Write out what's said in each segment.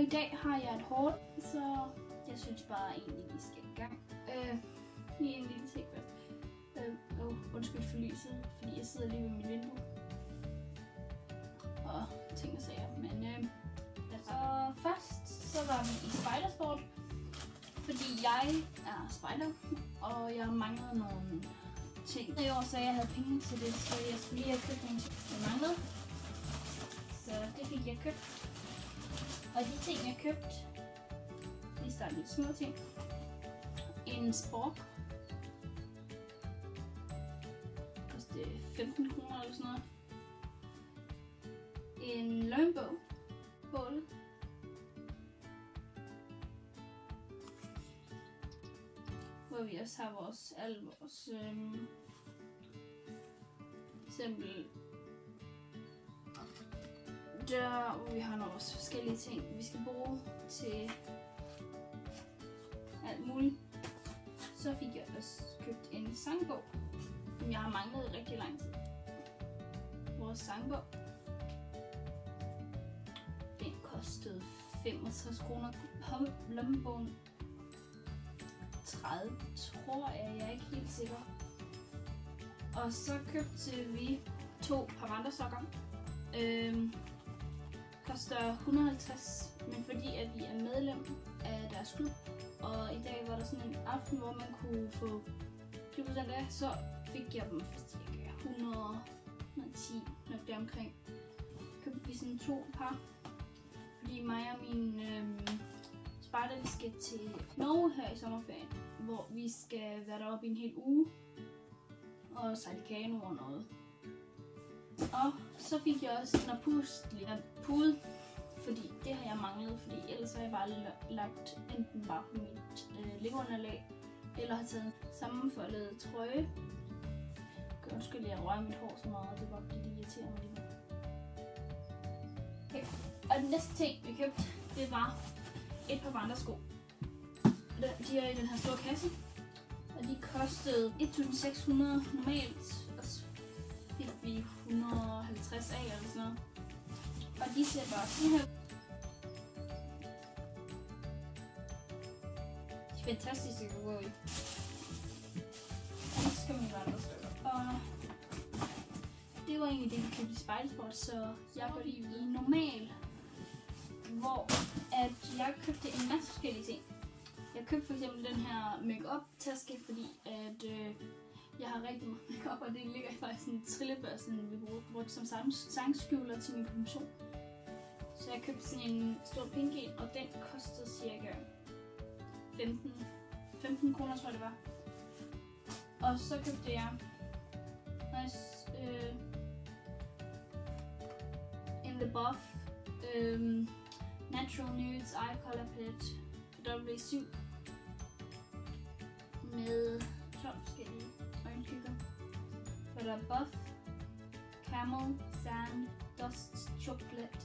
i dag har jeg et hårdt, så jeg synes bare egentlig, vi skal i gang. Lige en lille ting først. Undskyld for lyset, fordi jeg sidder lige ved mit vindue. Og ting og sager, men så først så var vi i spejdersport, fordi jeg er spejder, og jeg manglede nogle ting. I år så jeg havde penge til det, så jeg skulle lige have købt nogle ting, jeg manglede. Så det fik jeg købt. Og de ting jeg købte, de starter lidt små ting. En spork. Kostede 15 kroner eller sådan noget. En løgnbog. Bålet. Hvor vi også har vores eksempel der, hvor vi har nogle forskellige ting, vi skal bruge til alt muligt. Så fik jeg også købt en sangbog, som jeg har manglet i rigtig lang tid. Vores sangbog. Den kostede 65 kroner. Lommebogen 30, tror jeg er ikke helt sikker. Og så købte vi 2 par vandresokker. Koster 150, men fordi at vi er medlem af deres klub, og i dag var der sådan en aften, hvor man kunne få 20% af, så fik jeg dem for cirka 110, nok deromkring. Købte vi sådan 2 par, fordi mig og min spejder, vi skal til Norge her i sommerferien, hvor vi skal være deroppe i en hel uge og sejle kano og noget. Og så fik jeg også en pude, fordi det har jeg manglet, fordi ellers har jeg bare lagt enten bare på mit liggeunderlag, eller har taget en sammenfoldet trøje. Undskyld, jeg rører mit hår så meget, det var fordi det irriterer mig lidt. Okay. Og den næste ting vi købte, det var et par vandresko. De er i den her store kasse, og de kostede 1.600 normalt. Fik vi 150 af eller sådan noget. Og de ser bare sådan her. De er fantastiske at gå i. Og så skal man bare andre stykker. Og det var egentlig det, vi købte i spejdersport, så jeg går lige i normal, hvor at jeg købte en masse forskellige ting. Jeg købte for eksempel den her make-up taske, fordi at jeg har rigtig meget makeup, og det ligger faktisk sådan en trillebørste, vi brugte som sangskjuler til min konfirmation. Så jeg købte sådan en stor pink en, og den kostede cirka 15 kroner, tror jeg det var. Og så købte jeg In The Buff Natural Nudes Eye Color Palette W7 med 12 forskellige øjenskygger. Så der er Buff, Camel, Sand, Dust, Chocolate,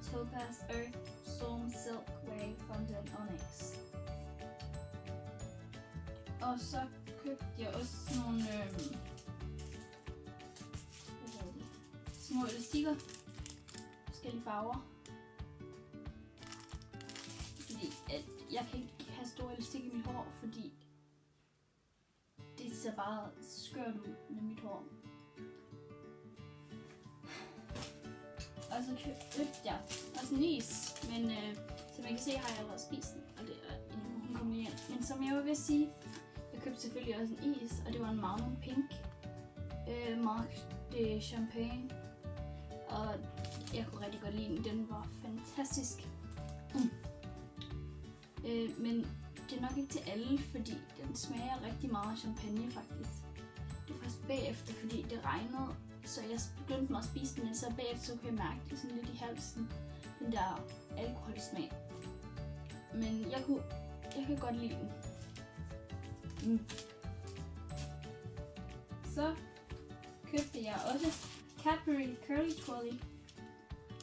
Topaz, Earth, Storm, Silk, Wave, Fondant, Onyx. Og så købte jeg også nogle små elastikker, forskellige farver. Fordi at jeg kan ikke have store elastik i mit hår, fordi det ser bare skørt ud med mit hår. Og så købte jeg også en is, men som jeg kan se har jeg allerede spist den, og det er en kommet hjem. Men som jeg var ved at sige, jeg købte selvfølgelig også en is, og det var en Magnum Pink Marc de Champagne. Og jeg kunne rigtig godt lide den, den var fantastisk. Men det er nok ikke til alle, fordi den smager rigtig meget af champagne faktisk. Det var først bagefter, fordi det regnede, så jeg begyndte mig at spise den, men så bagefter så kunne jeg mærke det sådan lidt i halsen, den der alkoholsmag. Men jeg kan godt lide den. Så købte jeg også Cadbury Curly Twirly,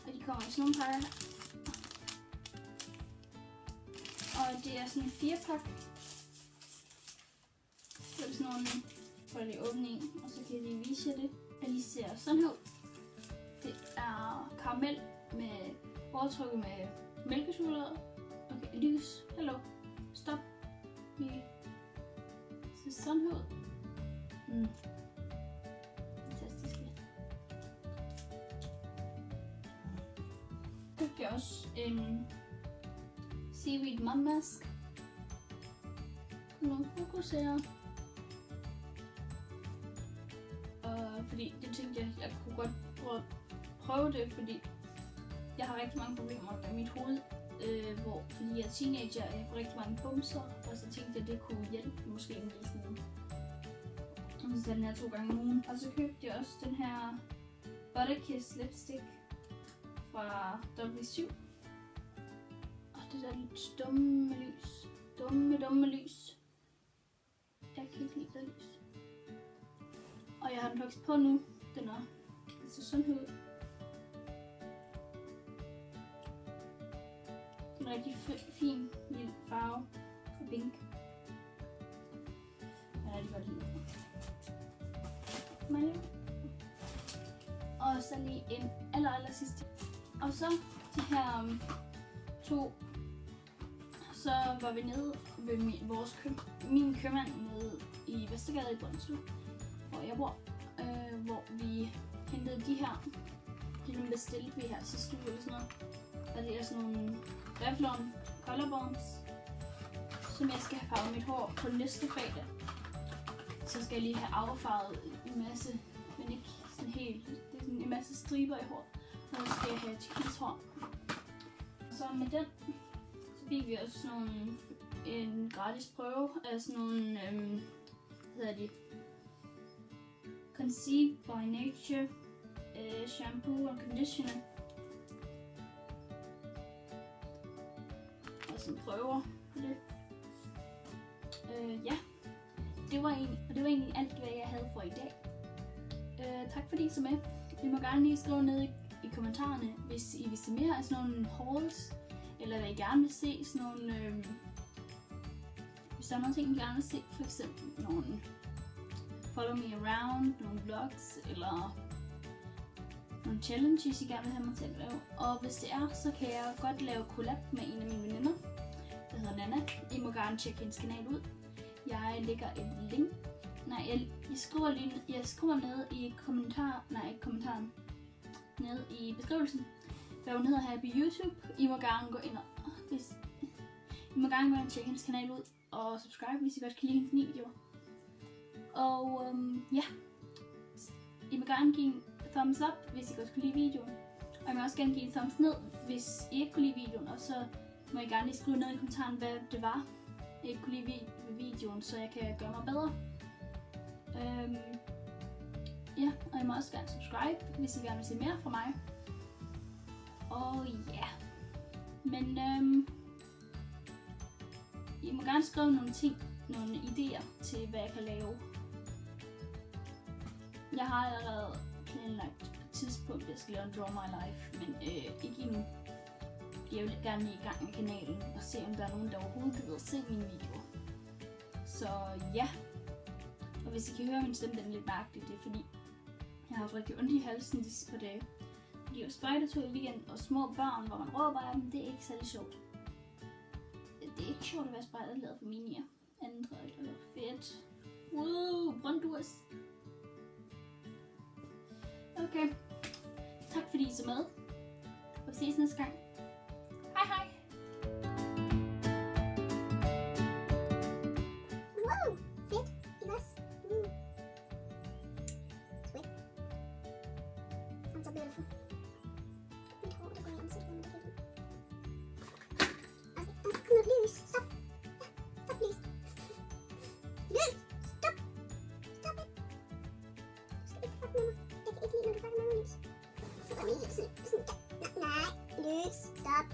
og de kommer i sådan nogle pakker. Og det er sådan en 4-pak. Så er det sådan nogle, for lige åbne en, og så kan jeg lige vise jer det. Og de ser sådan her ud. Det er karamel med overtrukket med mælkechokolade. Okay, lys. Hallo. Stop. Vi ser sådan her ud. Fantastisk. Jeg købte også en seaweed mud mask. Nogle fokus her. Fordi det tænkte jeg kunne godt prøve det, fordi jeg har rigtig mange problemer med mit hoved. Fordi jeg er teenager, og jeg har rigtig mange bumser, og så tænkte jeg, at det kunne hjælpe måske en lille sådan. Og så den her 2 gange om ugen. Og så købte jeg også den her Butterkiss lipstick fra W7. Og det der lidt dumme lys. Dumme lys. Jeg kan ikke lide det lys. Og jeg har den faktisk på nu. Den ser sådan her ud. En rigtig fin lille farve og pink. Jeg er rigtig godt lide. Og så lige en aller sidste. Og så de her 2. Så var vi nede ved min købmand nede i Vestergade i Brønderslev, hvor jeg bor. Hvor vi hentede de her. De bestilte vi her sidste uge eller sådan noget. Og det er sådan nogle Revlon Colorbones, som jeg skal have farvet mit hår på næste fredag. Så skal jeg lige have affarvet en masse, men ikke sådan helt. Det er sådan en masse striber i hår. Og så skal jeg have turkishår. Så med den, så fik vi også en gratis prøve af sådan nogle, hvad hedder de? Conceive by Nature shampoo og conditioner. Og sådan prøver på det. Ja, det var egentlig alt, hvad jeg havde for i dag. Tak fordi I så med. I må gerne lige skrive ned i kommentarerne, hvis I vil se mere af sådan nogle hauls, eller hvad I gerne vil se. Sådan nogle, hvis der er nogle ting, I gerne vil se, for eksempel nogle follow me around, nogle vlogs, eller nogle challenges, I gerne vil have mig til at lave. Og hvis det er, så kan jeg godt lave collab med en af mine veninder, der hedder Nana. I må gerne tjekke hendes kanal ud. Jeg lægger et link. Nej, jeg skriver ned i kommentaren, nede i beskrivelsen, hvad hun hedder her på YouTube. I må gerne gå ind og tjekke hendes kanal ud og subscribe, hvis I godt kan lide hendes videoer. Og ja, I må gerne give en thumbs up, hvis I godt kunne lide videoen. Og I må også gerne give en thumbs ned, hvis I ikke kunne lide videoen. Og så må I gerne lige skrive ned i kommentaren, hvad det var, jeg ikke kunne lide videoen, så jeg kan gøre mig bedre. Ja, og I må også gerne subscribe, hvis I gerne vil se mere fra mig. Og ja, men I må gerne skrive nogle idéer til, hvad jeg kan lave. Jeg har allerede planlagt på et tidspunkt, at jeg skal lave en Draw My Life, men ikke endnu. Jeg vil gerne lige i gang med kanalen og se, om der er nogen, der overhovedet gider at se mine videoer. Så ja. Og hvis I kan høre min stemme, den er lidt mærkelig, det er fordi, jeg har haft rigtig ondt i halsen de sidste par dage. Fordi jeg var spejdertur i weekenden, og små børn, hvor man råber af dem, det er ikke særlig sjovt. Det er ikke sjovt at være spejder, lavet for minier. Anden, tredje, fedt. Brøndurs. Okay. Tak fordi I så med. Og vi ses næste gang. Hej hej. Wow, fedt. Ikke også? Sweet. I'm so beautiful. Mit hår, det går i ansigtet, men det kan ikke. Altså, kom nu, lys. Stop. Stop, lys. Lys! Stop! Stop it. Du skal ikke fuck med mig. Jeg kan ikke lide, når du fucker med mig, lys. Så kom i, sådan, nej, lys. Stop.